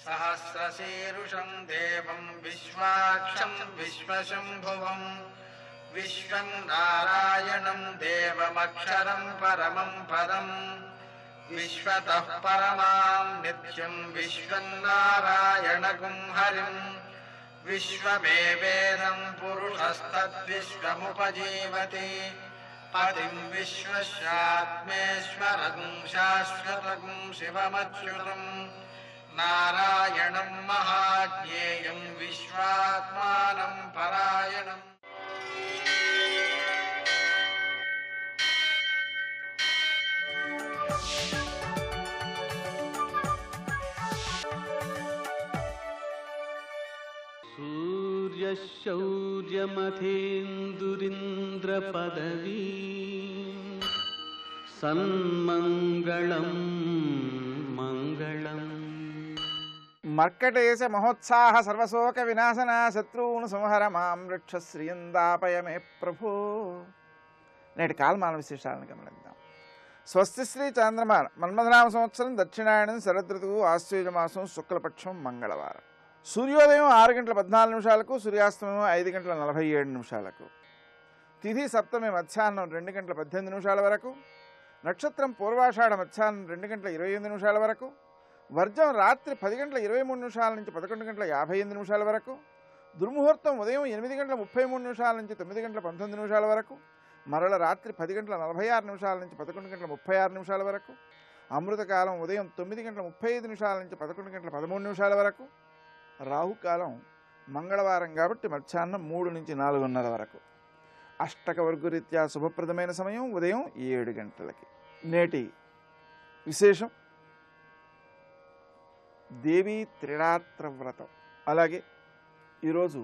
सहस्रशीर्षं देवं विश्वाक्षं विश्वशम्भुवं विश्वं नारायणं देवमक्षरं परमं पदम् विश्वतः परमां नित्यं विश्वन्नारायणगुं हरिं विश्वमेवेदं पुरुषस्तद्विश्वमुपजीवति पतिं विश्वस्यात्मेश्वरगुं शाश्वतगुं शिवमच्युतं नारायणं महाज्ञेयं विश्वात्मानं परायणम्। सूर्यशौर्यमथेन्दुरिन्द्रपदवी सन्मङ्गलं मङ्गलम्। मर्कटेश महोत्साह सर्वशोक विनाशना शत्रून् संहर मां रक्ष శ్రీయందాపయ మే ప్రభు। నేటి కాలమాన విశేషాలను గమనిద్దాం. స్వస్తి శ్రీ చాంద్రమాన మన్మథనామ సంవత్సరం దక్షిణాయనం శరదృతువు ఆశ్వయుజమాసం శుక్లపక్షం మంగళవారం. సూర్యోదయం 6 గంటల 14 నిమిషాలకు, సూర్యాస్తమయం 5 గంటల 47 నిమిషాలకు. తిథి సప్తమి మధ్యాహ్నం 2 గంటల 18 నిమిషాల వరకు. నక్షత్రం పూర్వాషాఢ మధ్యాహ్నం 2 గంటల 28 నిమిషాల వరకు. వర్జం రాత్రి 10 గంటల 23 నిమిషాల నుంచి 11 గంటల 58 నిమిషాల వరకు. దుర్ముహూర్తం ఉదయం 8 గంటల 33 నిమిషాల నుంచి 9 గంటల 19 నిమిషాల వరకు. మరల రాత్రి 10 గంటల 46 నిమిషాల నుంచి 11 గంటల 36 నిమిషాల వరకు. అమృతకాలం ఉదయం 9 గంటల 35 నిమిషాల నుంచి 11 గంటల 13 నిమిషాల వరకు. రాహుకాలం మంగళవారం కాబట్టి మధ్యాహ్నం 3 నుంచి 4:30 వరకు. అష్టక వర్గరీత్యా శుభప్రదమైన సమయం ఉదయం 7 గంటలకి. నేటి విశేషం దేవీ త్రిరాత్ర వ్రతం. అలాగే ఈరోజు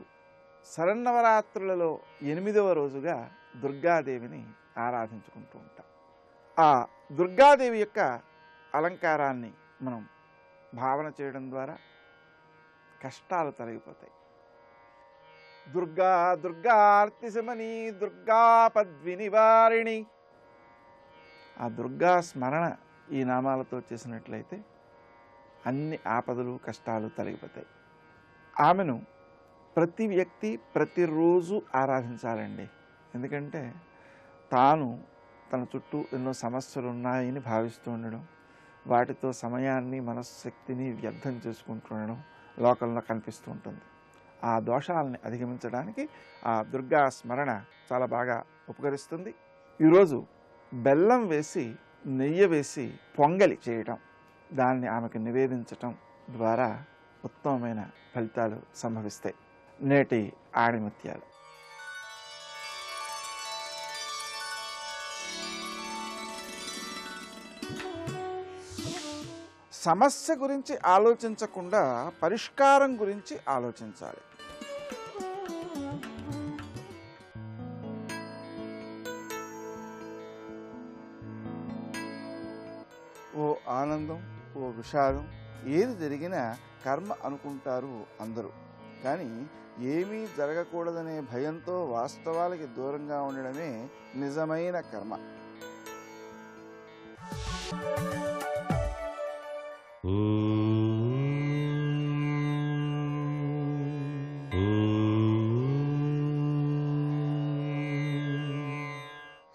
శరన్నవరాత్రులలో 8వ రోజుగా దుర్గాదేవిని ఆరాధించుకుంటూ ఉంటాం. ఆ దుర్గాదేవి యొక్క అలంకారాన్ని మనం భావన చేయడం ద్వారా కష్టాలు తొలగిపోతాయి. దుర్గా దుర్గార్తిశమని దుర్గాపద్వి నివారిణి. ఆ దుర్గా స్మరణ ఈ నామాలతో చేసినట్లయితే అన్ని ఆపదలు కష్టాలు తొలగిపోతాయి. ఆమెను ప్రతి వ్యక్తి ప్రతిరోజు ఆరాధించాలండి. ఎందుకంటే తాను తన చుట్టూ ఎన్నో సమస్యలు ఉన్నాయని భావిస్తూ ఉండడం, వాటితో సమయాన్ని మనశ్శక్తిని వ్యర్థం చేసుకుంటుండడం లోకంలో కనిపిస్తూ ఉంటుంది. ఆ దోషాలని అధిగమించడానికి ఆ దుర్గా స్మరణ చాలా బాగా ఉపకరిస్తుంది. ఈరోజు బెల్లం వేసి నెయ్యి వేసి పొంగలి చేయటం, దాన్ని ఆమెకు నివేదించటం ద్వారా ఉత్తమమైన ఫలితాలు సంభవిస్తాయి. నేటి ఆణిముత్యాలు. సమస్య గురించి ఆలోచించకుండా పరిష్కారం గురించి ఆలోచించాలి. ఓ ఆనందం, ఓ విషాదం, ఏది జరిగినా కర్మ అనుకుంటారు అందరూ. కానీ ఏమీ జరగకూడదనే భయంతో వాస్తవాలకి దూరంగా ఉండడమే నిజమైన కర్మ.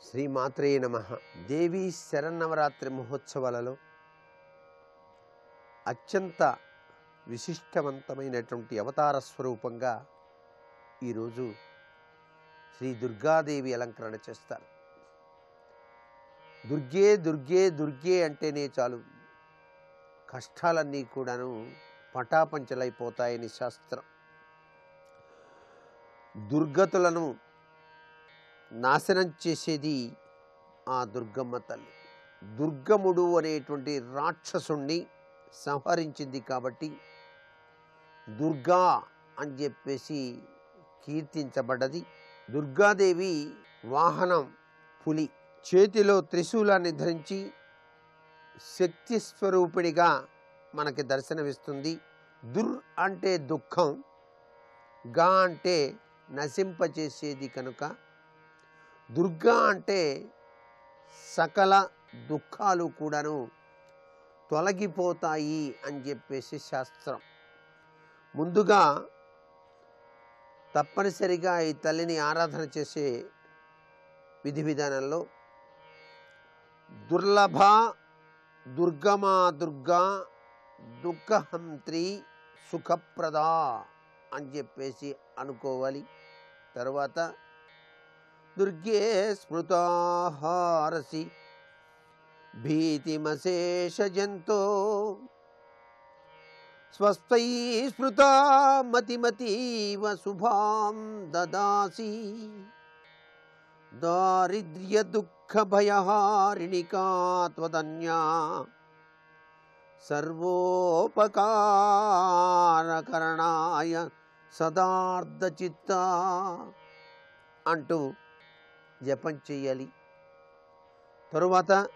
శ్రీమాత్రే నమః. దేవీ శరన్నవరాత్రి మహోత్సవాలలో అత్యంత విశిష్టవంతమైనటువంటి అవతార స్వరూపంగా ఈరోజు శ్రీ దుర్గాదేవి అలంకరణ చేస్తారు. దుర్గే దుర్గే దుర్గే అంటేనే చాలు కష్టాలన్నీ కూడాను పటాపంచలైపోతాయని శాస్త్రం. దుర్గతులను నాశనం చేసేది ఆ దుర్గమ్మ తల్లి. దుర్గముడు అనేటువంటి రాక్షసుణ్ణి సంహరించింది కాబట్టి దుర్గా అని చెప్పేసి కీర్తించబడ్డది. దుర్గాదేవి వాహనం పులి, చేతిలో త్రిశూలాన్ని ధరించి శక్తి స్వరూపిణిగా మనకి దర్శనమిస్తుంది. దుర్ అంటే దుఃఖం, గా అంటే నశింపచేసేది కనుక దుర్గా అంటే సకల దుఃఖాలు కూడాను తొలగిపోతాయి అని చెప్పేసి శాస్త్రం. ముందుగా తప్పనిసరిగా ఈ తల్లిని ఆరాధన చేసే విధి విధానంలో దుర్లభ దుర్గమా దుర్గా దుఃఖహంత్రి సుఖప్రద అని చెప్పేసి అనుకోవాలి. తర్వాత దుర్గే స్మృతాహారసి భీతిమశేష జంతో స్వస్థై స్మృతా మతిమతీవ శుభాం దదాసి దారిద్ర్య దుఃఖ భయహారిణికా త్వదన్యా సర్వోపకారకరణాయ సదార్ధచిత్త అంటూ జపం చేయాలి. తరువాత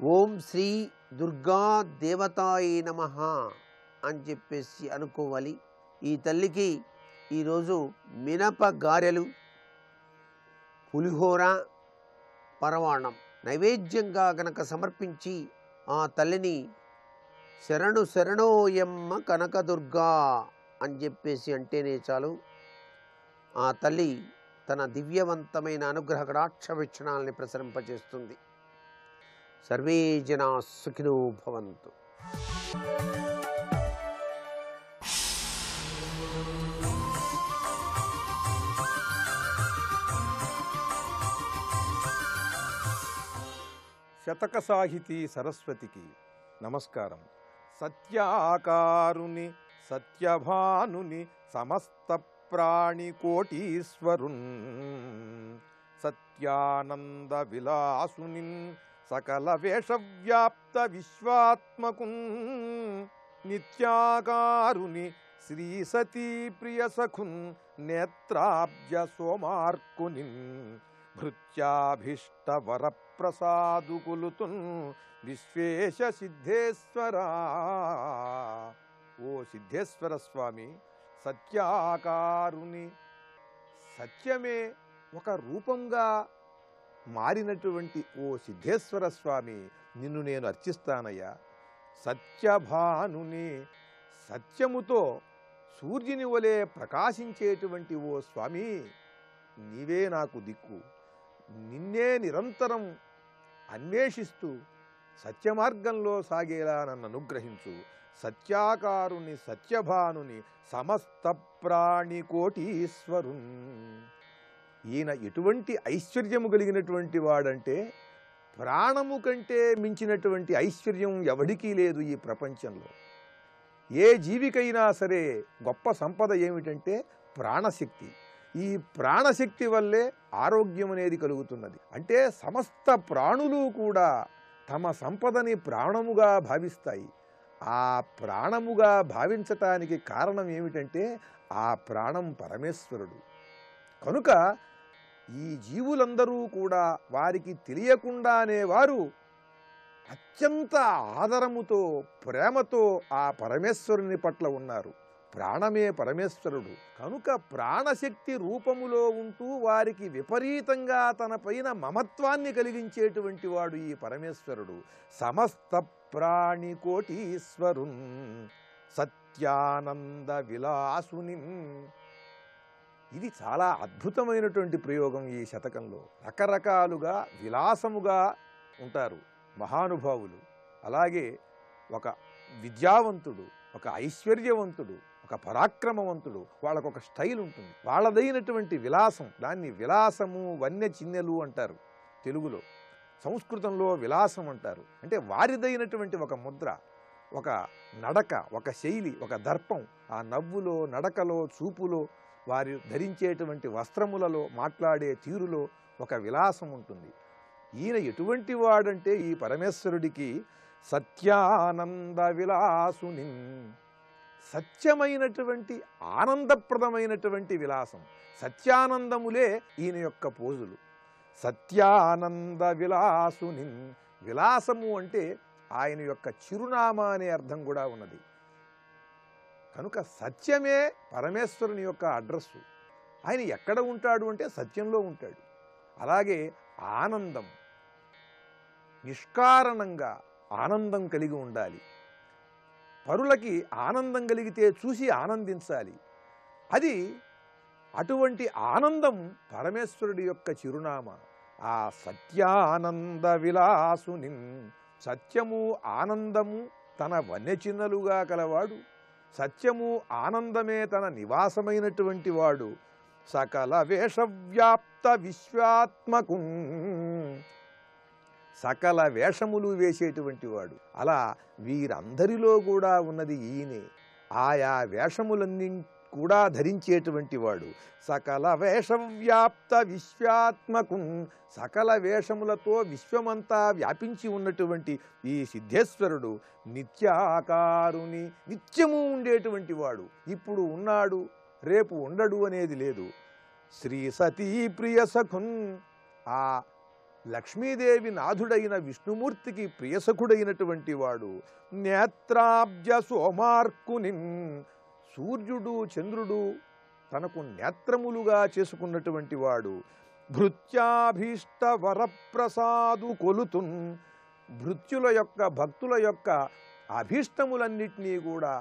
ఓం శ్రీ దుర్గా దేవతాయ నమః అని చెప్పేసి అనుకోవాలి. ఈ తల్లికి ఈరోజు మినప గారెలు, పులిహోర, పరవాణం నైవేద్యంగా గనక సమర్పించి ఆ తల్లిని శరణు శరణోయమ్మ కనకదుర్గా అని చెప్పేసి అంటేనే చాలు, ఆ తల్లి తన దివ్యవంతమైన అనుగ్రహ కటాక్ష వీక్షణాలని ప్రసరింపచేస్తుంది. సర్వే జనా సుఖినో భవంతు. శతక సాహితీ సరస్వతికి నమస్కారం. సత్యాకారుని సత్యభానుని సమస్త ప్రాణికోటీశ్వరున్ సత్యానంద విలాసునిన్ సకల వేషవ్యాప్త విశ్వాత్మకున్ నిత్యాకారుని శ్రీ సతీ ప్రియ సఖున్ నేత్రాబ్జ సోమార్కునిన్ భృత్యాభీష్ట వరప్రసాదుకులుతున్ విశ్వేశ సిద్ధేశ్వరా. ఓ సిద్ధేశ్వర స్వామి, సత్యాకారుని, సత్యమే ఒక రూపంగా మారినటువంటి ఓ సిద్ధేశ్వర స్వామి, నిన్ను నేను అర్చిస్తానయ్యా. సత్యభానుని, సత్యముతో సూర్యుని వలె ప్రకాశించేటువంటి ఓ స్వామి, నీవే నాకు దిక్కు. నిన్నే నిరంతరం అన్వేషిస్తూ సత్యమార్గంలో సాగేలా నన్ను అనుగ్రహించు. సత్యాకారుని సత్యభానుని సమస్త ప్రాణికోటీశ్వరున్. ఈయన ఎటువంటి ఐశ్వర్యము కలిగినటువంటి వాడంటే, ప్రాణము కంటే మించినటువంటి ఐశ్వర్యం ఎవడికీ లేదు ఈ ప్రపంచంలో. ఏ జీవికైనా సరే గొప్ప సంపద ఏమిటంటే ప్రాణశక్తి. ఈ ప్రాణశక్తి వల్లే ఆరోగ్యం అనేది కలుగుతున్నది. అంటే సమస్త ప్రాణులు కూడా తమ సంపదని ప్రాణముగా భావిస్తాయి. ఆ ప్రాణముగా భావించటానికి కారణం ఏమిటంటే ఆ ప్రాణం పరమేశ్వరుడు. కనుక ఈ జీవులందరూ కూడా వారికి తెలియకుండానే వారు అత్యంత ఆదరముతో, ప్రేమతో ఆ పరమేశ్వరుని పట్ల ఉన్నారు. ప్రాణమే పరమేశ్వరుడు. కనుక ప్రాణశక్తి రూపములో ఉంటూ వారికి విపరీతంగా తన పైన మమత్వాన్ని కలిగించేటువంటి వాడు ఈ పరమేశ్వరుడు. సమస్త ప్రాణికోటీశ్వరున్ సత్యానంద విలాసుని. ఇది చాలా అద్భుతమైనటువంటి ప్రయోగం ఈ శతకంలో. రకరకాలుగా విలాసముగా ఉంటారు మహానుభావులు. అలాగే ఒక విద్యావంతుడు, ఒక ఐశ్వర్యవంతుడు, ఒక పరాక్రమవంతుడు, వాళ్ళకొక స్టైల్ ఉంటుంది, వాళ్ళదైనటువంటి విలాసం. దాన్ని విలాసము, వన్య చిన్నెలు అంటారు తెలుగులో. సంస్కృతంలో విలాసం అంటారు. అంటే వారిదైనటువంటి ఒక ముద్ర, ఒక నడక, ఒక శైలి, ఒక దర్పం. ఆ నవ్వులో, నడకలో, చూపులో, వారు ధరించేటువంటి వస్త్రములలో, మాట్లాడే తీరులో ఒక విలాసం ఉంటుంది. ఈయన ఎటువంటి వాడంటే ఈ పరమేశ్వరుడికి సత్యానంద విలాసుని, సత్యమైనటువంటి ఆనందప్రదమైనటువంటి విలాసం. సత్యానందములే ఈయన యొక్క పోజులు. సత్యానంద విలాసుని. విలాసము అంటే ఆయన యొక్క చిరునామా అనే అర్థం కూడా ఉన్నది. కనుక సత్యమే పరమేశ్వరుని యొక్క అడ్రస్సు. ఆయన ఎక్కడ ఉంటాడు అంటే సత్యంలో ఉంటాడు. అలాగే ఆనందం, నిష్కారణంగా ఆనందం కలిగి ఉండాలి. పరులకి ఆనందం కలిగితే చూసి ఆనందించాలి. అది అటువంటి ఆనందం పరమేశ్వరుడి యొక్క చిరునామా. ఆ సత్యానంద విలాసుని, సత్యము ఆనందము తన వన్యచిన్నలుగా కలవాడు, సత్యము ఆనందమే తన నివాసమైనటువంటి వాడు, సకల వేషవ్యాప్త విశ్వాత్మకు, సకల వేషములు వేసేటువంటి వాడు. అలా వీరందరిలో కూడా ఉన్నది ఈయనే. ఆయా వేషములన్నీ కూడా ధరించేటువంటి వాడు. సకల వేషవ్యాప్త విశ్వాత్మకు, సకల వేషములతో విశ్వమంతా వ్యాపించి ఉన్నటువంటి ఈ సిద్ధేశ్వరుడు నిత్యాకారుని, నిత్యము ఉండేటువంటి వాడు. ఇప్పుడు ఉన్నాడు, రేపు ఉండడు అనేది లేదు. శ్రీ సతీ ప్రియ సఖున్, ఆ లక్ష్మీదేవి నాథుడైన విష్ణుమూర్తికి ప్రియసఖుడైనటువంటి వాడు. నేత్రాబ్జ సోమార్కుని, సూర్యుడు చంద్రుడు తనకు నేత్రములుగా చేసుకున్నటువంటి వాడు. భృత్యాభీష్ట వరప్రసాదు కొలుతున్, భృత్యుల యొక్క భక్తుల యొక్క అభీష్టములన్నిటినీ కూడా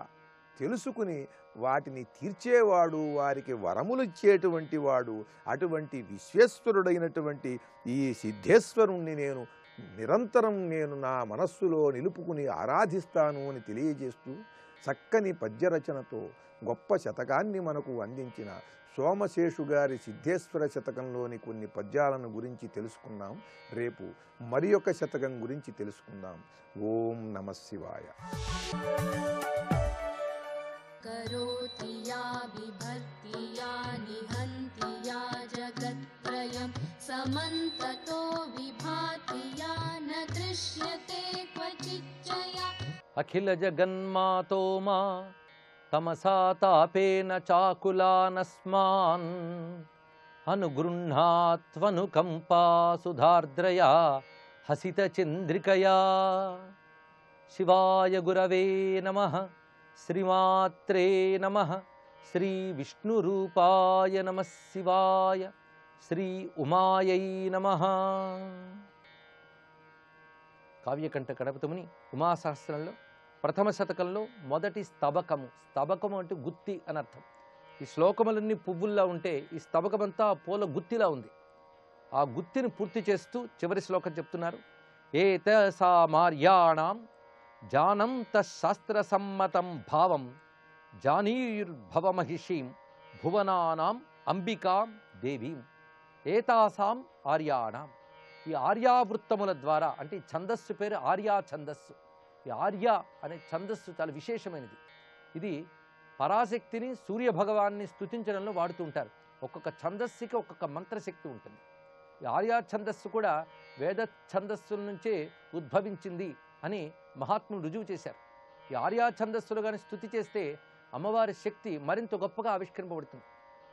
తెలుసుకుని వాటిని తీర్చేవాడు, వారికి వరములు ఇచ్చేటువంటి వాడు. అటువంటి విశ్వేశ్వరుడైనటువంటి ఈ సిద్ధేశ్వరుణ్ణి నిరంతరం నా మనస్సులో నిలుపుకుని ఆరాధిస్తాను అని తెలియజేస్తూ చక్కని పద్యరచనతో గొప్ప శతకాన్ని మనకు అందించిన సోమశేషు గారి సిద్ధేశ్వర శతకంలోని కొన్ని పద్యాలను గురించి తెలుసుకున్నాం. రేపు మరి ఒక శతకం గురించి తెలుసుకుందాం. ఓం నమః శివాయ. करोति या बिभर्ति या निहन्ति या जगत्त्रयं समन्ततो विभाति या न दृश्यते क्वचिच्चया अखिल जगन्मातो मा तमसा तापेन चाकुलानस्मान् अनुगृह्णात्वनुकम्पा सुधार्द्रया हसितचन्द्रिकया. शिवाय गुरवे नमः. श्रीमात्रे नमः. श्री विष्णुरूपाय नमः शिवाय. श्री उमायै नमः. కావ్యకంఠ గణపతిముని ఉమాసహస్రంలో ప్రథమ శతకంలో మొదటి స్తబకము. స్తబకము అంటే గుత్తి అని అర్థం. ఈ శ్లోకములన్నీ పువ్వుల్లా ఉంటే ఈ స్తబకమంతా పూల గుత్తిలా ఉంది. ఆ గుత్తిని పూర్తి చేస్తూ చివరి శ్లోకం చెప్తున్నారు. ఏత సామార్యాణం జానం తశాస్త్రసమ్మతం భావం జానీయుర్భవమహిషీం భువనానాం అంబికాం దేవీం. ఏతాసాం ఆర్యాణం, ఈ ఆర్యావృత్తముల ద్వారా, అంటే ఈ ఛందస్సు పేరు ఆర్యా ఛందస్సు. ఈ ఆర్య అనే ఛందస్సు చాలా విశేషమైనది. ఇది పరాశక్తిని సూర్యభగవాన్ని స్తుతించడంలో వాడుతూ ఉంటారు. ఒక్కొక్క ఛందస్సుకి ఒక్కొక్క మంత్రశక్తి ఉంటుంది. ఈ ఆర్యా ఛందస్సు కూడా వేద ఛందస్సుల నుంచే ఉద్భవించింది అని మహాత్ములు రుజువు చేశారు. ఈ ఆర్యా ఛందస్సులు కానీ స్తుతి చేస్తే అమ్మవారి శక్తి మరింత గొప్పగా ఆవిష్కరింపబడుతుంది.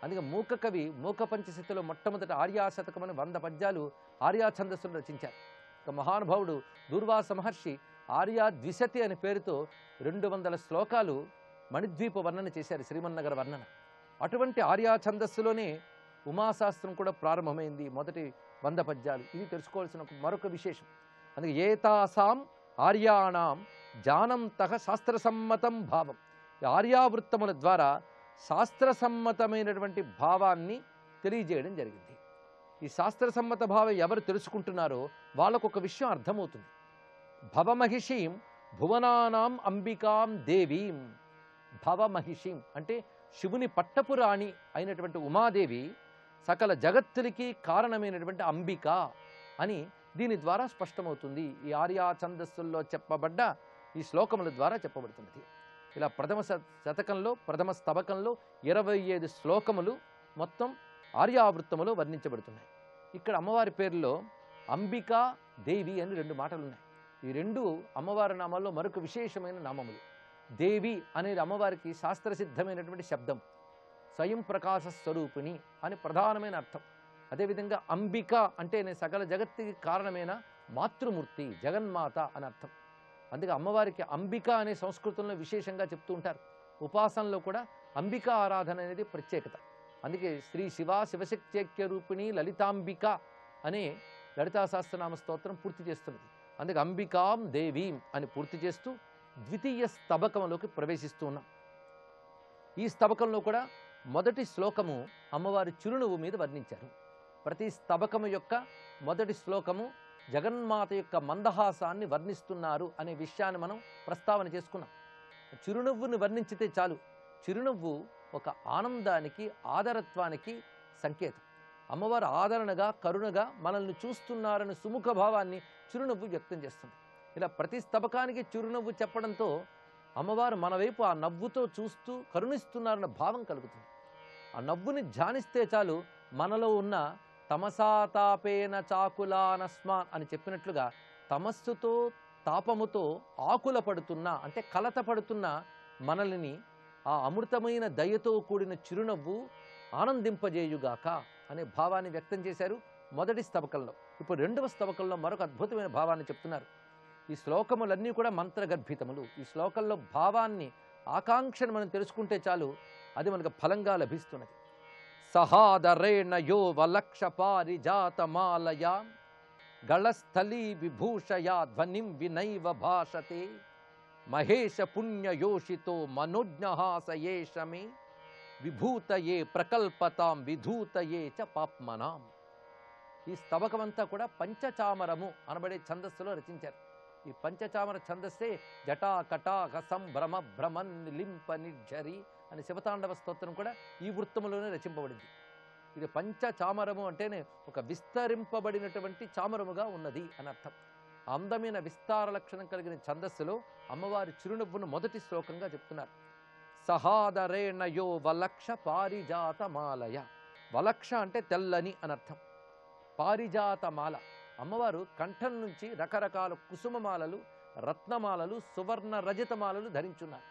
అందుకే మూక కవి మూక పంచశతిలో మొట్టమొదటి ఆర్యా శతకమని 100 పద్యాలు ఆర్యా ఛందస్సులు రచించారు. ఒక మహానుభావుడు దూర్వాస మహర్షి ఆర్యా ద్విశతి అనే పేరుతో 200 శ్లోకాలు మణిద్వీప వర్ణన చేశారు, శ్రీమన్నగర వర్ణన. అటువంటి ఆర్యా ఛందస్సులోనే ఉమాశాస్త్రం కూడా ప్రారంభమైంది, మొదటి 100 పద్యాలు. ఇది తెలుసుకోవాల్సిన మరొక విశేషం. అందుకే ఏతాసాం ఆర్యాణం జానంతః శాస్త్రసమ్మతం భావం. ఆర్యావృత్తముల ద్వారా శాస్త్రసమ్మతమైనటువంటి భావాన్ని తెలియజేయడం జరిగింది. ఈ శాస్త్రసమ్మత భావం ఎవరు తెలుసుకుంటున్నారో వాళ్ళకు ఒక విషయం అర్థమవుతుంది. భవమహిషీం భువనానాం అంబికాం దేవీం. భవమహిషీం అంటే శివుని పట్టపురాణి అయినటువంటి ఉమాదేవి సకల జగత్తులకి కారణమైనటువంటి అంబిక అని దీని ద్వారా స్పష్టమవుతుంది. ఈ ఆర్యా ఛందస్సుల్లో చెప్పబడ్డ ఈ శ్లోకముల ద్వారా చెప్పబడుతున్నది. ఇలా ప్రథమ శతకంలో ప్రథమ స్తబకంలో 25 శ్లోకములు మొత్తం ఆర్యావృత్తములో వర్ణించబడుతున్నాయి. ఇక్కడ అమ్మవారి పేరులో అంబికా దేవి అని 2 మాటలు ఉన్నాయి. ఈ 2 అమ్మవారి నామాల్లో మరొక విశేషమైన నామములు. దేవి అనేది అమ్మవారికి శాస్త్రసిద్ధమైనటువంటి శబ్దం. స్వయం ప్రకాశ స్వరూపిణి అని ప్రధానమైన అర్థం. అదేవిధంగా అంబిక అంటే సకల జగత్తుకి కారణమైన మాతృమూర్తి, జగన్మాత అని అర్థం. అందుకే అమ్మవారికి అంబిక అనే సంస్కృతంలో విశేషంగా చెప్తూ ఉంటారు. ఉపాసనలో కూడా అంబికా ఆరాధన అనేది ప్రత్యేకత. అందుకే శ్రీ శివ శివశక్త్యైక్య రూపిణి లలితాంబిక అనే లలితా సహస్రనామ స్తోత్రం పూర్తి చేస్తున్నది. అందుకే అంబికాం దేవీం అని పూర్తి చేస్తూ ద్వితీయ స్తబకంలోకి ప్రవేశిస్తూ ఉన్నాం. ఈ స్తబకంలో కూడా మొదటి శ్లోకము అమ్మవారి చిరునవ్వు మీద వర్ణించారు. ప్రతి స్తబకము యొక్క మొదటి శ్లోకము జగన్మాత యొక్క మందహాసాన్ని వర్ణిస్తున్నారు అనే విషయాన్ని మనం ప్రస్తావన చేసుకున్నాం. చిరునవ్వుని వర్ణించితే చాలు. చిరునవ్వు ఒక ఆనందానికి, ఆదరత్వానికి సంకేతం. అమ్మవారు ఆదరణగా, కరుణగా మనల్ని చూస్తున్నారని సుముఖ భావాన్ని చిరునవ్వు వ్యక్తం చేస్తుంది. ఇలా ప్రతి స్తబకానికి చిరునవ్వు చెప్పడంతో అమ్మవారు మన వైపు ఆ నవ్వుతో చూస్తూ కరుణిస్తున్నారన్న భావం కలుగుతుంది. ఆ నవ్వుని ధ్యానిస్తే చాలు మనలో ఉన్న తమసాతాపేన చాకులానస్మాన్ అని చెప్పినట్లుగా తమస్సుతో, తాపముతో ఆకుల పడుతున్న, అంటే కలత పడుతున్న మనల్ని ఆ అమృతమైన దయతో కూడిన చిరునవ్వు ఆనందింపజేయుగాక అనే భావాన్ని వ్యక్తం చేశారు మొదటి స్తబకంలో. ఇప్పుడు రెండవ స్తబకంలో మరొక అద్భుతమైన భావాన్ని చెప్తున్నారు. ఈ శ్లోకములన్నీ కూడా మంత్రగర్భితములు. ఈ శ్లోకంలో భావాన్ని, ఆకాంక్షను మనం తెలుసుకుంటే చాలు, అది మనకు ఫలంగా లభిస్తున్నది. సహాదరేణ యో వలక్ష పారిజాతమాలయా గళస్థలీ విభూషయా ధ్వనిం వినైవ భాషతే మహేష పుణ్యయోషితో మనోజ్ఞహాసయేషమే విభూతయే ప్రకల్పతాం విధూతయే చ పాప్మనాం. ఈ స్తబకమంతా కూడా పంచచామరము అనబడే ఛందస్సులో రచించారు. ఈ పంచచామర ఛందస్సే జటా కటాక సంభ్రమ భ్రమన్ లింప నిర్జరి అని శివతాండవ స్తోత్రం కూడా ఈ వృత్తములోనే రచింపబడింది. ఇది పంచచామరము అంటేనే ఒక విస్తరింపబడినటువంటి చామరముగా ఉన్నది అని అర్థం. అందమైన విస్తార లక్షణం కలిగిన ఛందస్సులో అమ్మవారి చిరునవ్వును మొదటి శ్లోకంగా చెప్తున్నారు. సహాదరేణ యో వలక్ష పారిజాతమాలయ. వలక్ష అంటే తెల్లని అనర్థం. పారిజాతమాల, అమ్మవారు కంఠం నుంచి రకరకాల కుసుమమాలలు, రత్నమాలలు, సువర్ణ రజతమాలలు ధరించున్నారు.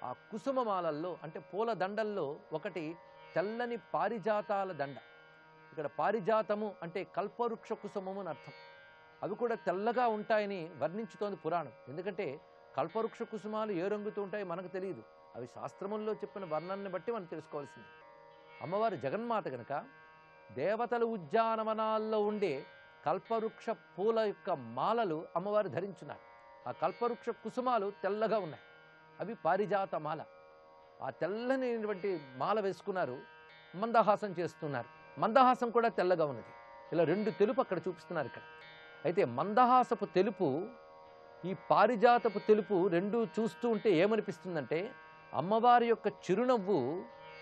ఆ కుసుమమాలల్లో అంటే పూల దండల్లో ఒకటి తెల్లని పారిజాతాల దండ. ఇక్కడ పారిజాతము అంటే కల్పవృక్ష కుసుమము అని అర్థం. అవి కూడా తెల్లగా ఉంటాయని వర్ణించుతోంది పురాణం. ఎందుకంటే కల్పవృక్ష కుసుమాలు ఏ రంగుతో ఉంటాయో మనకు తెలియదు. అవి శాస్త్రముల్లో చెప్పిన వర్ణాన్ని బట్టి మనం తెలుసుకోవాల్సింది. అమ్మవారు జగన్మాత కనుక దేవతల ఉద్యానవనాల్లో ఉండే కల్పవృక్ష పూల యొక్క మాలలు అమ్మవారు ధరించున్నారు. ఆ కల్పవృక్ష కుసుమాలు తెల్లగా ఉన్నాయి, అవి పారిజాత మాల. ఆ తెల్లనిటువంటి మాల వేసుకున్నారు, మందహాసం చేస్తున్నారు. మందహాసం కూడా తెల్లగా ఉన్నది. ఇలా రెండు తెలుపు అక్కడ చూపిస్తున్నారు ఇక్కడ. అయితే మందహాసపు తెలుపు, ఈ పారిజాతపు తెలుపు రెండు చూస్తూ ఉంటే ఏమనిపిస్తుందంటే అమ్మవారి యొక్క చిరునవ్వు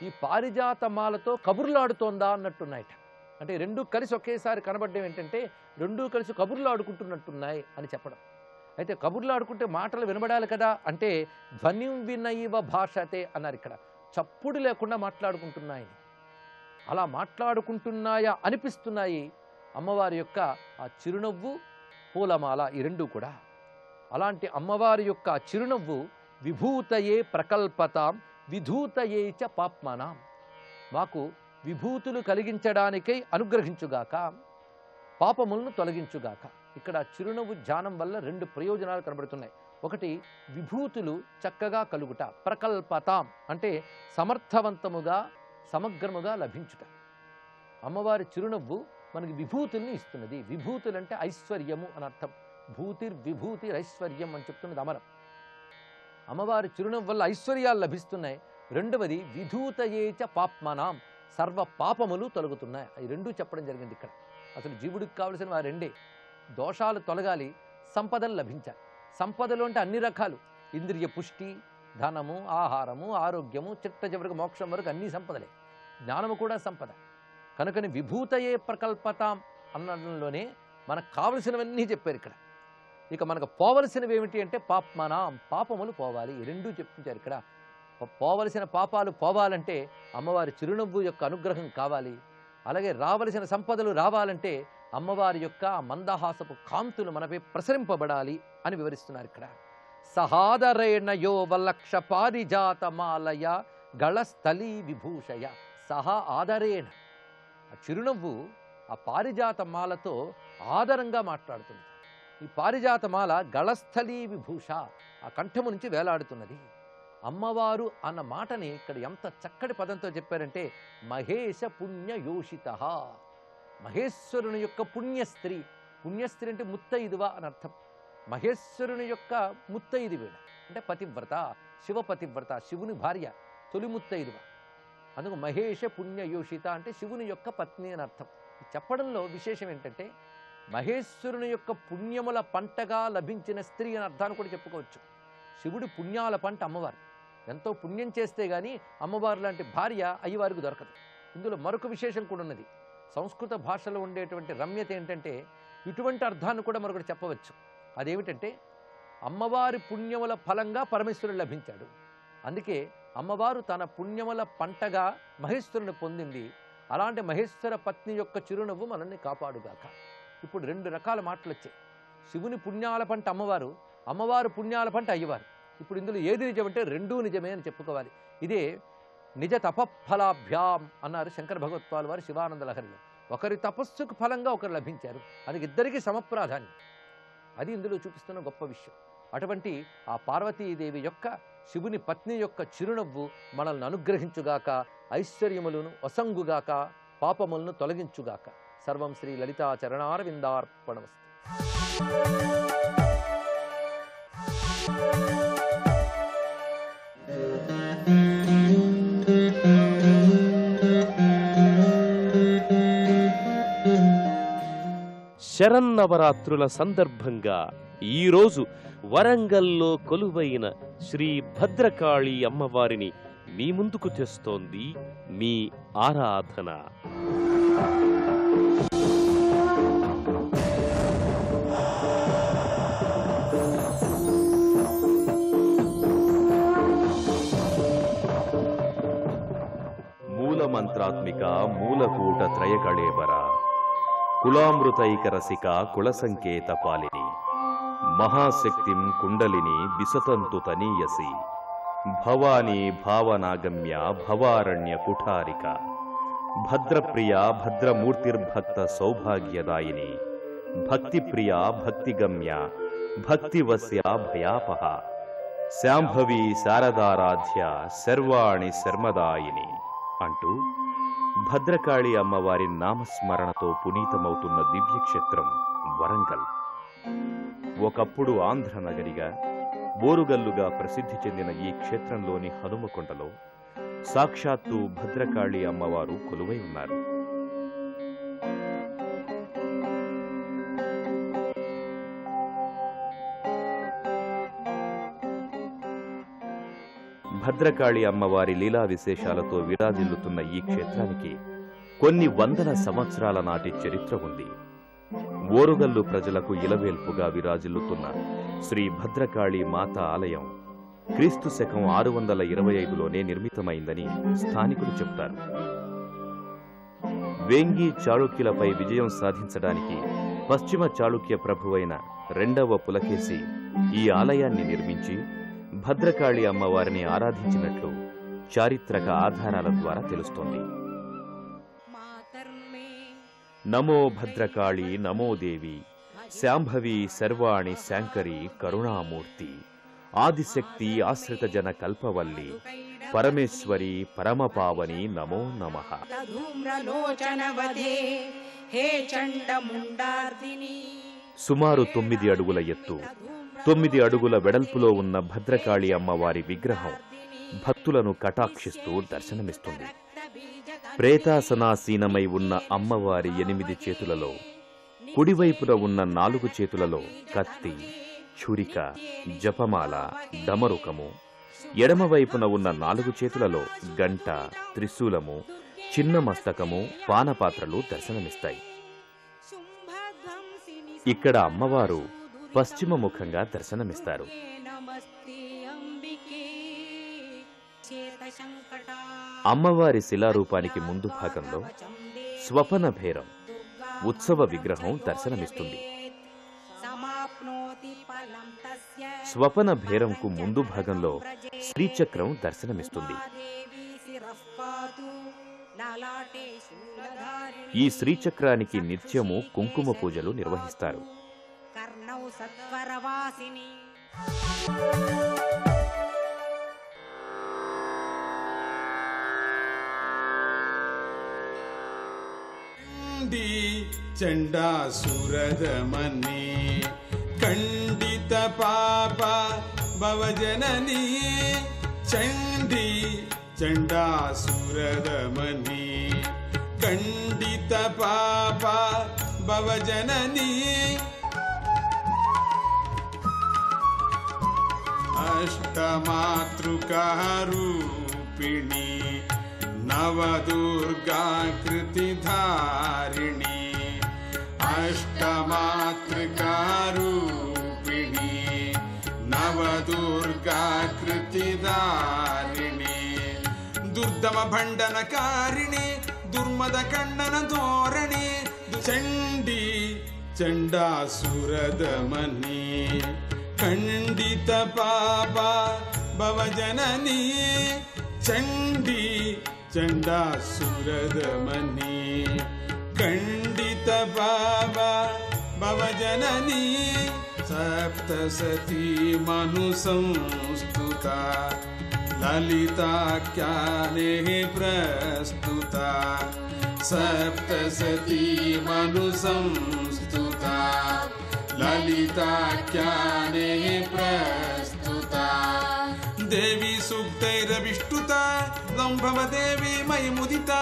ఈ పారిజాత మాలతో కబుర్లాడుతోందా అన్నట్టున్నాయట. అంటే రెండూ కలిసి ఒకేసారి కనబడడం ఏంటంటే రెండూ కలిసి కబుర్లు ఆడుకుంటున్నట్టున్నాయి అని చెప్పడం. అయితే కబుర్లు ఆడుకుంటే మాటలు వినబడాలి కదా అంటే ధ్వనిం వినైవ భాషతే అన్నారు. ఇక్కడ చప్పుడు లేకుండా మాట్లాడుకుంటున్నాయని, అలా మాట్లాడుకుంటున్నాయా అనిపిస్తున్నాయి అమ్మవారి యొక్క ఆ చిరునవ్వు, పూలమాల, ఈ రెండూ కూడా. అలాంటి అమ్మవారి యొక్క చిరునవ్వు విభూతయే ప్రకల్పతాం విధూతయే చ పాప్మనాం. మాకు విభూతులు కలిగించడానికై అనుగ్రహించుగాక, పాపములను తొలగించుగాక. ఇక్కడ చిరునవ్వు ధ్యానం వల్ల రెండు ప్రయోజనాలు కనబడుతున్నాయి. ఒకటి, విభూతులు చక్కగా కలుగుట. ప్రకల్పతాం అంటే సమర్థవంతముగా, సమగ్రముగా లభించుట. అమ్మవారి చిరునవ్వు మనకి విభూతుల్ని ఇస్తున్నది. విభూతులు అంటే ఐశ్వర్యము అని అర్థం. భూతిర్విభూతిరైశ్వర్యం అని చెప్తున్నది అమరం. అమ్మవారి చిరునవ్వు వల్ల ఐశ్వర్యాలు లభిస్తున్నాయి. రెండవది విధూతయేచ పాప్మనాం, సర్వ పాపములు తొలగుతున్నాయి. ఈ రెండూ చెప్పడం జరిగింది ఇక్కడ. అసలు జీవుడికి కావలసిన ఆ రెండే. దోషాలు తొలగాలి, సంపదలు లభించాలి. సంపదలు అంటే అన్ని రకాలు, ఇంద్రియ పుష్టి, ధనము, ఆహారము, ఆరోగ్యము, చిట్ట చివరికి మోక్షం వరకు అన్ని సంపదలే. జ్ఞానము కూడా సంపద. కనుకని విభూతయే ప్రకల్పతాం అన్నలోనే మనకు కావలసినవన్నీ చెప్పారు ఇక్కడ. ఇక మనకు పోవలసినవి ఏమిటి అంటే పాప్మనాం, పాపములు పోవాలి. ఈ రెండూ చెప్పించారు ఇక్కడ. పోవలసిన పాపాలు పోవాలంటే అమ్మవారి చిరునవ్వు యొక్క అనుగ్రహం కావాలి. అలాగే రావలసిన సంపదలు రావాలంటే అమ్మవారి యొక్క మందహాసపు కాంతులు మనపై ప్రసరింపబడాలి అని వివరిస్తున్నారు ఇక్కడ. సహాదరేణ యో వలక్ష పారిజాతమాలయ గళస్థలీ విభూషయ. సహా ఆదరేణ, ఆ చిరునవ్వు ఆ పారిజాత మాలతో ఆదరంగా మాట్లాడుతుంది. ఈ పారిజాత మాల గళస్థలీ విభూష, ఆ కంఠము నుంచి వేలాడుతున్నది. అమ్మవారు అన్న మాటని ఇక్కడ ఎంత చక్కటి పదంతో చెప్పారంటే మహేష పుణ్యయోషిత. మహేశ్వరుని యొక్క పుణ్యస్త్రీ. పుణ్యస్త్రీ అంటే ముత్తైదువ అని అర్థం. మహేశ్వరుని యొక్క ముత్తైదువేడ అంటే పతివ్రత, శివపతివ్రత, శివుని భార్య, తొలిముత్తైదువ. అందుకు మహేష పుణ్యయోషిత అంటే శివుని యొక్క పత్ని అని అర్థం. చెప్పడంలో విశేషం ఏంటంటే మహేశ్వరుని యొక్క పుణ్యముల పంటగా లభించిన స్త్రీ అని అర్థాన్ని కూడా చెప్పుకోవచ్చు. శివుడి పుణ్యాల పంట అమ్మవారు. ఎంతో పుణ్యం చేస్తే కానీ అమ్మవారు లాంటి భార్య అయ్యవారికి దొరకదు. ఇందులో మరొక విశేషం కూడా ఉన్నది. సంస్కృత భాషలో ఉండేటువంటి రమ్యత ఏంటంటే ఇటువంటి అర్థాన్ని కూడా మరొకటి చెప్పవచ్చు. అదేమిటంటే అమ్మవారి పుణ్యముల ఫలంగా పరమేశ్వరుడు లభించాడు. అందుకే అమ్మవారు తన పుణ్యముల పంటగా మహేశ్వరుని పొందింది. అలాంటి మహేశ్వర పత్ని యొక్క చిరునవ్వు మనల్ని కాపాడుగాక. ఇప్పుడు 2 రకాల మాటలు వచ్చాయి. శివుని పుణ్యాల పంట అమ్మవారు, అమ్మవారు పుణ్యాల పంట అయ్యవారు. ఇప్పుడు ఇందులో ఏది నిజమంటే రెండూ నిజమే అని చెప్పుకోవాలి. ఇదే నిజ తపఫలాభ్యాం అన్నారు శంకర భగవత్పాల్ వారు శివానంద లహరిలో. ఒకరి తపస్సుకు ఫలంగా ఒకరు లభించారు. అది ఇద్దరికీ సమప్రాధాన్యం. అది ఇందులో చూపిస్తున్న గొప్ప విషయం. అటువంటి ఆ పార్వతీదేవి యొక్క శివుని పత్ని యొక్క చిరునవ్వు మనల్ని అనుగ్రహించుగాక, ఐశ్వర్యములను వసంగుగాక, పాపములను తొలగించుగాక. సర్వం శ్రీ లలితా చరణారవిందార్పణమస్తు. శరన్నవరాత్రుల సందర్భంగా ఈరోజు వరంగల్లో కొలువైన శ్రీ భద్రకాళి అమ్మవారిని మీ ముందుకు తెస్తోంది మీ ఆరాధన. మూలమంత్రాత్మిక మూలకూట త్రయకళేబర కులామృతైకరసిక కులసంకేత పాలిని మహాశక్తిం కుండలిని విసతంతు తనీయసి భవానీ భావనాగమ్య భవారణ్య కుఠారిక భద్రప్రియ భద్రమూర్తిర్భక్త సౌభాగ్యదాయిని భక్తిప్రియ భక్తిగమ్య భక్తివస్య భయాపహ శాంభవి శారదారాధ్య శర్వాణి శర్మదాయిని అంటూ భద్రకాళి అమ్మవారి నామస్మరణతో పునీతమవుతున్న దివ్యక్షేత్రం వరంగల్. ఒకప్పుడు ఆంధ్రనగరిగా బోరుగల్లుగా ప్రసిద్ధి చెందిన ఈ క్షేత్రంలోని హనుమకొండలో సాక్షాత్తు భద్రకాళి అమ్మవారు కొలువై ఉన్నారు. భద్రకాళి అమ్మవారి లీలా విశేషాలతో విరాజిల్లుతున్న ఈ క్షేత్రానికి కొన్ని వందల సంవత్సరాల నాటి చరిత్ర ఉంది. ఓరుగల్లు ప్రజలకు ఇలవేల్పుగా విరాజిల్లుతున్న శ్రీ భద్రకాళి మాత ఆలయం క్రీస్తు శకం 625లోనే నిర్మితమైందని స్థానికులు చెబుతారు. వేంగి చాళుక్యులపై విజయం సాధించడానికి పశ్చిమ చాళుక్య ప్రభువైన 2వ పులకేశి ఈ ఆలయాన్ని నిర్మించి భద్రకాళి అమ్మవారిని ఆరాధించినట్లు చారిత్రక ఆధారాల ద్వారా తెలుస్తోంది. నమో భద్రకాళి నమో దేవి శాంభవి సర్వాణి శాంకరి కరుణామూర్తి ఆదిశక్తి ఆశ్రిత జన కల్పవల్లి పరమేశ్వరి పరమపావని నమో నమః. సుమారు 9 అడుగుల ఎత్తు 9 అడుగుల వెడల్పులో ఉన్న భద్రకాళి అమ్మవారి విగ్రహం భక్తులను కటాక్షిస్తూ దర్శనమిస్తుంది. ప్రేతాసనాసీనమై ఉన్న అమ్మవారి 8 చేతులలో కుడివైపున ఉన్న 4 చేతులలో కత్తి, ఛురిక, జపమాల, డమరుకము, ఎడమవైపున ఉన్న 4 చేతులలో గంట, త్రిశూలము, చిన్న మస్తకము, పానపాత్రలు దర్శనమిస్తాయి. ఇక్కడ అమ్మవారు పశ్చిమ ముఖంగా దర్శనమిస్తారు. అమ్మవారి శిలారూపానికి ముందు భాగంలో స్వపన భేరం ఉత్సవ విగ్రహం దర్శనమిస్తుంది. స్వపన భేరంకు ముందు భాగంలో శ్రీచక్రం దర్శనమిస్తుంది. ఈ శ్రీచక్రానికి నిత్యము కుంకుమ పూజలు నిర్వహిస్తారు. చండాసురదమనే ఖండిత పాప భవజననీ చండీ చండాసురదమనీ ఖండిత పాప భవజననీ అష్టమాతృకారూపిణి నవదుర్గాకృతిధారిణి అష్టమాతృకారూపిణి నవదుర్గాకృతిధారిణి దుర్దమ భండనకారిణి దుర్మద ఖండన ధోరణి చండీ చండాసురదమనీ ఖండిత పాప భవజననీ చండీ చండాసురదమనీ ఖండిత పాప భవజననీ సప్తసతీ మను సంస్తుత లలితాఖ్యానే ప్రస్తుత సప్తసతీ మను సంస్తుత లలితాఖ్యానే ప్రస్తుత దేవి సూక్తైరవిష్టుత త్వం భవ దేవి మయి ముదిత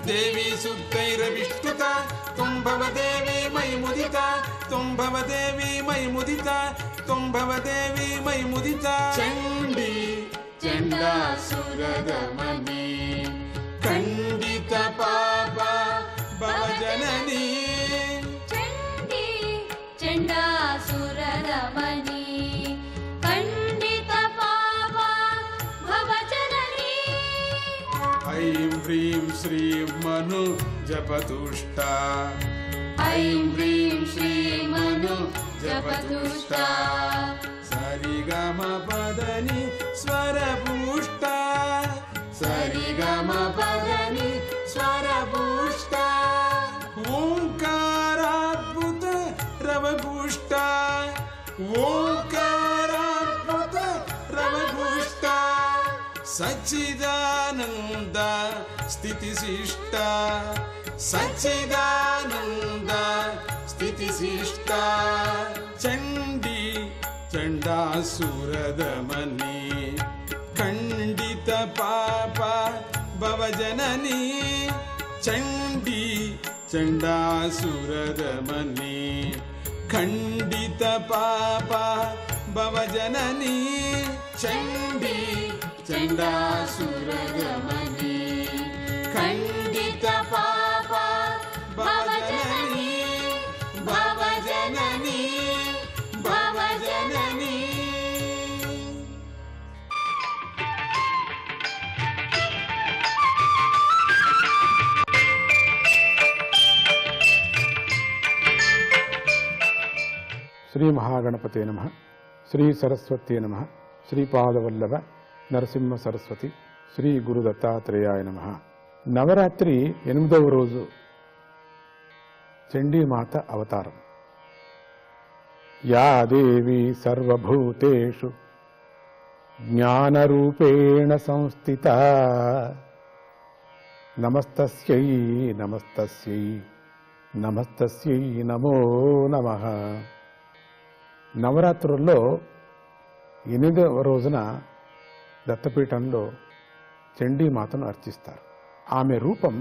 దేవి సూక్తైరవిష్టుత త్వం భవ దేవి మయి ముదిత త్వం భవ దేవి మయి ముదిత త్వం భవ దేవి మయి ముదిత చండీ చండాసురదమనీ ఖండిత పాప భవజననీ చండీ చండాసురదమనీ ఖండిత పాప భవజననీ ఐం హ్రీం శ్రీం మను జపతుష్ట ఐం హ్రీం శ్రీం మను జపతుష్ట సరిగమ పదని స్వరపుష్ట సరిగమ పదని స్వరపుష్ట ఓంకారాద్భుత రవపుష్ట ఓంకారాద్భుత రవపుష్ట సచ్చిదానంద స్థితిశిష్ట సచ్చిదానంద స్థితిశిష్ట చండీ చండాసురదమనీ ఖండిత పాప భవజననీ చండీ చండాసురదమనీ ఖండిత పాప భవజననీ చండీ చండాసురదమనీ ఖండిత పాప భవజననీ భవజననీ భవజననీ. శ్రీ మహాగణపతే నమః, శ్రీ సరస్వతే నమః, శ్రీపాదవల్లభ నరసింహ సరస్వతి, శ్రీ గురు దత్తాత్రేయాయ నమః. నవరాత్రి 8వ రోజు చండీమాత అవతారం. యా దేవీ సర్వభూతేషు జ్ఞానరూపేణ సంస్థిత నమస్తస్యై నమస్తస్యై నమస్తస్యై నమో నమః. నవరాత్రుల్లో 8వ రోజున దత్తపీఠంలో చండీమాతను అర్చిస్తారు. ఆమె రూపం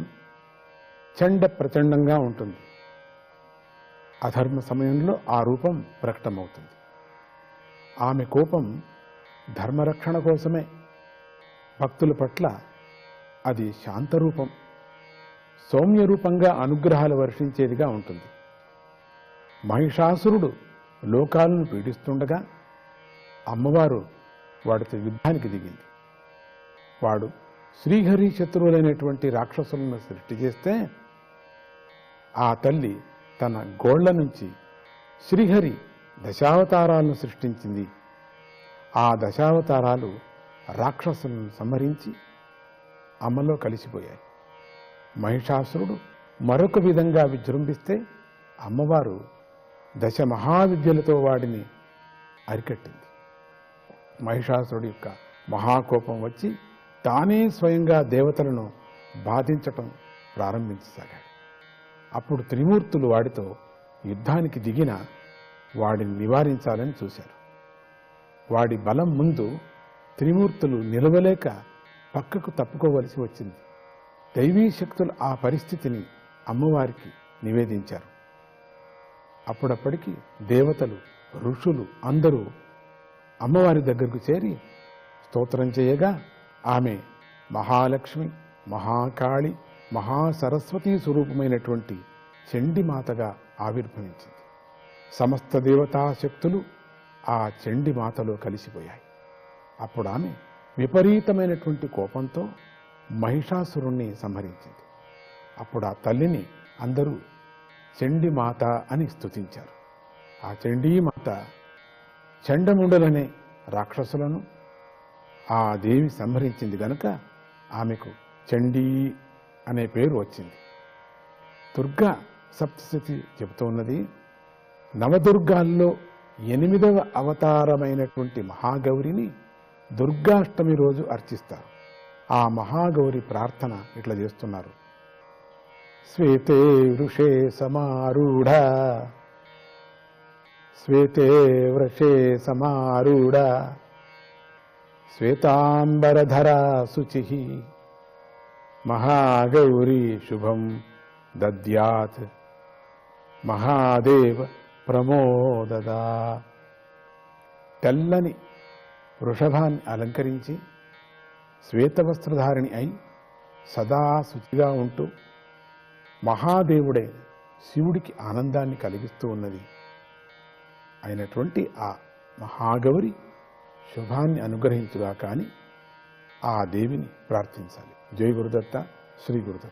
చండ ప్రచండంగా ఉంటుంది. అధర్మ సమయంలో ఆ రూపం ప్రకటమవుతుంది. ఆమె కోపం ధర్మరక్షణ కోసమే. భక్తుల పట్ల అది శాంతరూపం, సౌమ్యరూపంగా అనుగ్రహాలు వర్షించేదిగా ఉంటుంది. మహిషాసురుడు లోకాలను పీడిస్తుండగా అమ్మవారు వాడితో యుద్ధానికి దిగింది. వాడు శ్రీహరి శత్రువులైనటువంటి రాక్షసులను సృష్టి చేస్తే ఆ తల్లి తన గోళ్ల నుంచి శ్రీహరి దశావతారాలను సృష్టించింది. ఆ దశావతారాలు రాక్షసులను సంహరించి అమ్మలో కలిసిపోయాయి. మహిషాసురుడు మరొక విధంగా విజృంభిస్తే అమ్మవారు దశ మహావిద్యలతో వాడిని అరికట్టింది. మహిషాసురుడి యొక్క మహాకోపం వచ్చి తానే స్వయంగా దేవతలను బాధించటం ప్రారంభించసాగాడు. అప్పుడు త్రిమూర్తులు వాడితో యుద్ధానికి దిగిన వాడిని నివారించాలని చూశారు. వాడి బలం ముందు త్రిమూర్తులు నిలవలేక పక్కకు తప్పుకోవలసి వచ్చింది. దైవీ శక్తులు ఆ పరిస్థితిని అమ్మవారికి నివేదించారు. అప్పుడప్పటికి దేవతలు, ఋషులు అందరూ అమ్మవారి దగ్గరకు చేరి స్తోత్రం చేయగా ఆమె మహాలక్ష్మి, మహాకాళి, మహాసరస్వతీ స్వరూపమైనటువంటి చండీమాతగా ఆవిర్భవించింది. సమస్త దేవతా శక్తులు ఆ చండీమాతలో కలిసిపోయాయి. అప్పుడు ఆమె విపరీతమైనటువంటి కోపంతో మహిషాసురుణ్ణి సంహరించింది. అప్పుడు ఆ తల్లిని అందరూ చండీమాత అని స్తుతించారు. ఆ చండీమాత చండముండలనే రాక్షసులను ఆ దేవి సంహరించింది గనుక ఆమెకు చండీ అనే పేరు వచ్చింది. దుర్గా సప్తశతి చెబుతూ ఉన్నది, నవదుర్గాల్లో 8వ అవతారమైనటువంటి మహాగౌరిని దుర్గాష్టమి రోజు అర్చిస్తారు. ఆ మహాగౌరి ప్రార్థన ఇట్లా చేస్తున్నారు. శ్వేతే వృషే సమారూఢ, శ్వేతే వృషే సమారూఢ, శ్వేతాంబరధరా శుచి, మహాగౌరీ శుభం దద్యాత్, మహాదేవ ప్రమోదదా. తెల్లని వృషభాన్ని అలంకరించి శ్వేతవస్త్రధారిణి అయి సదా శుచిగా ఉంటూ మహాదేవుడే శివుడికి ఆనందాన్ని కలిగిస్తూ ఉన్నది అయినటువంటి ఆ మహాగౌరి శుభాన్ని అనుగ్రహించుగా కానీ ఆ దేవిని ప్రార్థించాలి. జై గురుదత్త, శ్రీ గురుదత్త.